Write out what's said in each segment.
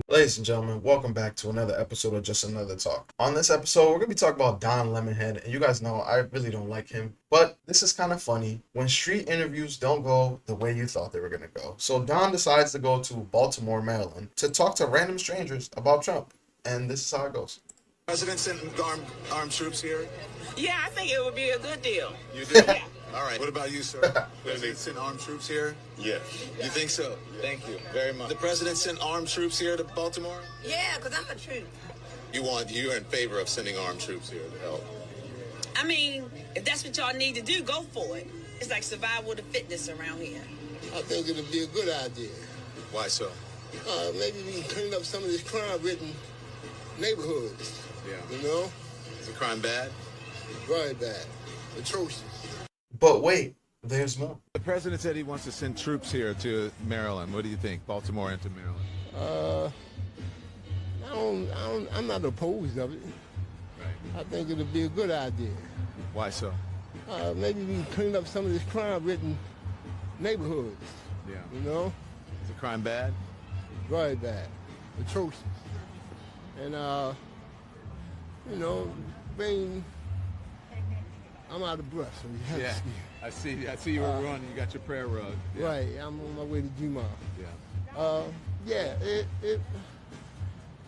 Ladies and gentlemen, welcome back to another episode of Just Another Talk. On this episode, we're going to be talking about Don Lemonhead, and you guys know I really don't like him, but this is kind of funny when street interviews don't go the way you thought they were going to go. So Don decides to go to Baltimore, Maryland to talk to random strangers about Trump, and this is how it goes. President sent armed troops here? Yeah, I think it would be a good deal. You do? Yeah. All right. What about you, sir? President sent armed troops here? Yes. You think so? Thank you very much. The president sent armed troops here to Baltimore? Yeah, because I'm a troop. You're in favor of sending armed troops here to help? I mean, if that's what y'all need to do, go for it. It's like survival to fitness around here. I think it'll be a good idea. Why so? Maybe we can clean up some of these crime-ridden neighborhoods. Yeah. You know? Is the crime bad? Very bad. Atrocious. But wait, there's more. The president said he wants to send troops here to Maryland. What do you think? Baltimore into Maryland. I'm not opposed of it. Right. I think it'll be a good idea. Why so? Maybe we can clean up some of these crime-ridden neighborhoods. Yeah. You know? Is the crime bad? Very bad. Atrocious. And, being... I'm out of breath, so you have Yeah. to see. I see you were running. You got your prayer rug. Yeah. Right, I'm on my way to Juma. Yeah.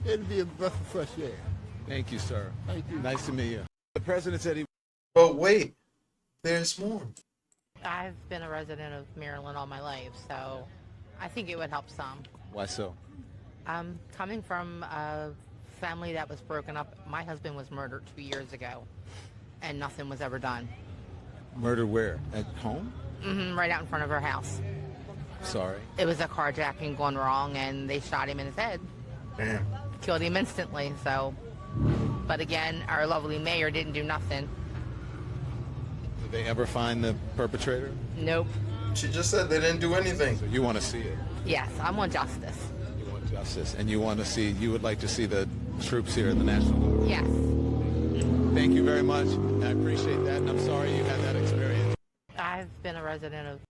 It'll be a breath of fresh air. Thank you, sir. Thank you. Nice to meet you. The president said he. But wait, there's more. I've been a resident of Maryland all my life, so I think it would help some. Why so? Coming from a family that was broken up, my husband was murdered 2 years ago, and nothing was ever done. Murder where? At home? Right out in front of our house. Sorry. It was a carjacking gone wrong, and they shot him in his head. Damn. Killed him instantly, so. But again, our lovely mayor didn't do nothing. Did they ever find the perpetrator? Nope. She just said they didn't do anything. So you want to see it. Yes, I want justice. You want justice, and you would like to see the troops here in the National Guard. Yes. Thank you very much. I appreciate that, and I'm sorry you had that experience. I've been a resident of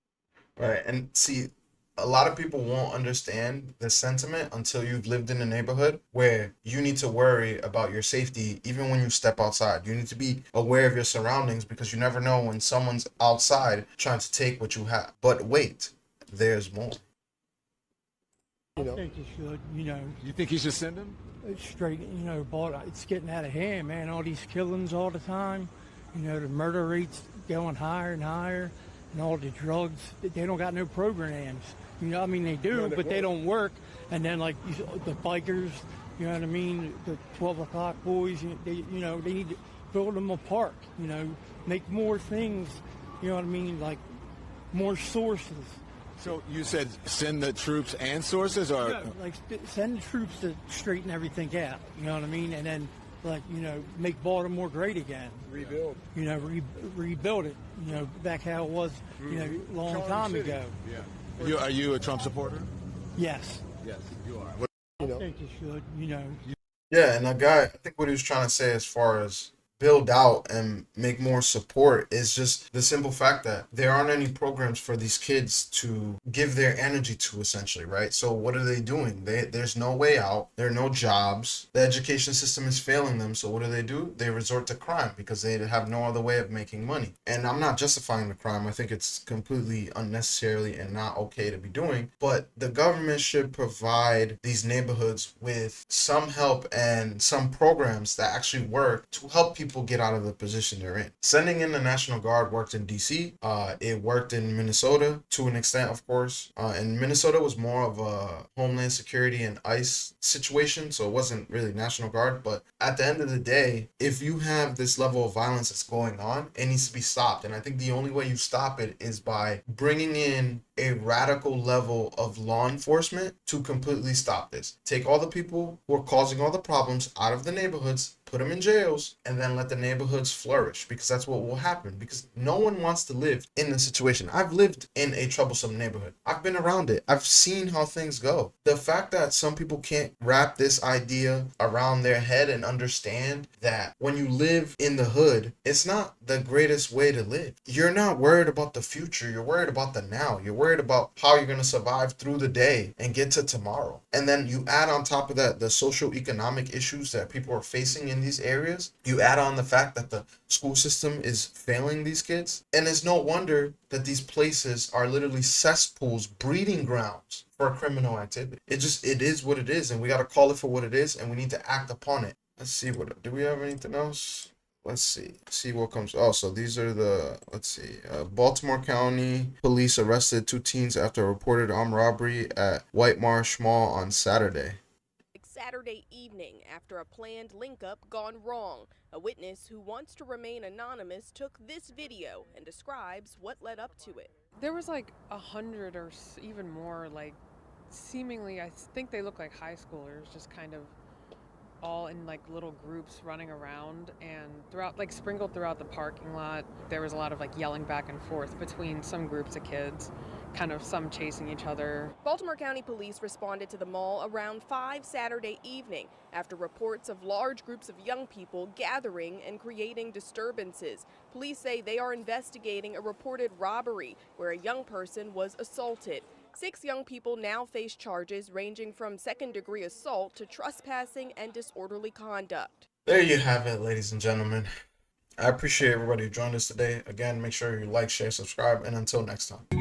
Right, and see, a lot of people won't understand the sentiment until you've lived in a neighborhood where you need to worry about your safety even when you step outside. You need to be aware of your surroundings because you never know when someone's outside trying to take what you have. But wait, there's more. I think you should, You think he should send him? it's straight, but it's getting out of hand, man. All these killings all the time, the murder rates going higher and higher, and all the drugs, they don't got no programs. They do, but they don't work. And then, like, the bikers, you know what I mean, the 12 o'clock boys, they need to build them a park, make more things, like more sources. So you said send the troops and sources, or Like send the troops to straighten everything out. You know what I mean? And then, make Baltimore great again. Rebuild. Rebuild it. Back how it was. Long time ago. Yeah. Are you a Trump supporter? Yes. Yes, you are. I think you should. Yeah, and I think what he was trying to say as far as build out and make more support is just the simple fact that there aren't any programs for these kids to give their energy to, essentially, right? So what are they doing? There's no way out. There are no jobs. The education system is failing them. So what do? They resort to crime because they have no other way of making money. And I'm not justifying the crime. I think it's completely unnecessarily and not okay to be doing. But the government should provide these neighborhoods with some help and some programs that actually work to help people get out of the position they're in. Sending in the National Guard worked in DC. It worked in Minnesota to an extent, of course. And Minnesota was more of a homeland security and ICE situation, so it wasn't really National Guard. But at the end of the day, if you have this level of violence that's going on, it needs to be stopped. And I think the only way you stop it is by bringing in a radical level of law enforcement to completely stop this. Take all the people who are causing all the problems out of the neighborhoods, put them in jails, and then let the neighborhoods flourish, because that's what will happen, because no one wants to live in this situation. I've lived in a troublesome neighborhood. I've been around it. I've seen how things go. The fact that some people can't wrap this idea around their head and understand that when you live in the hood, it's not the greatest way to live. You're not worried about the future. You're worried about the now. You're worried worried about how you're going to survive through the day and get to tomorrow. And then you add on top of that the socio-economic issues that people are facing in these areas. You add on the fact that the school system is failing these kids. And it's no wonder that these places are literally cesspools, breeding grounds for criminal activity. It is what it is, and we got to call it for what it is, and we need to act upon it. Let's see, do we have anything else? Let's see what comes. Oh, so these are the, let's see. Baltimore County police arrested 2 teens after a reported armed robbery at White Marsh Mall on Saturday. Saturday evening after a planned link-up gone wrong. A witness who wants to remain anonymous took this video and describes what led up to it. There was like 100 or even more, like seemingly, I think they look like high schoolers, just kind of all in like little groups running around, and throughout, like sprinkled throughout the parking lot, there was a lot of like yelling back and forth between some groups of kids, kind of some chasing each other. Baltimore County Police responded to the mall around 5 Saturday evening after reports of large groups of young people gathering and creating disturbances. Police say they are investigating a reported robbery where a young person was assaulted. 6 young people now face charges ranging from second-degree assault to trespassing and disorderly conduct. There you have it, ladies and gentlemen. I appreciate everybody who joined us today. Again, make sure you like, share, subscribe, and until next time.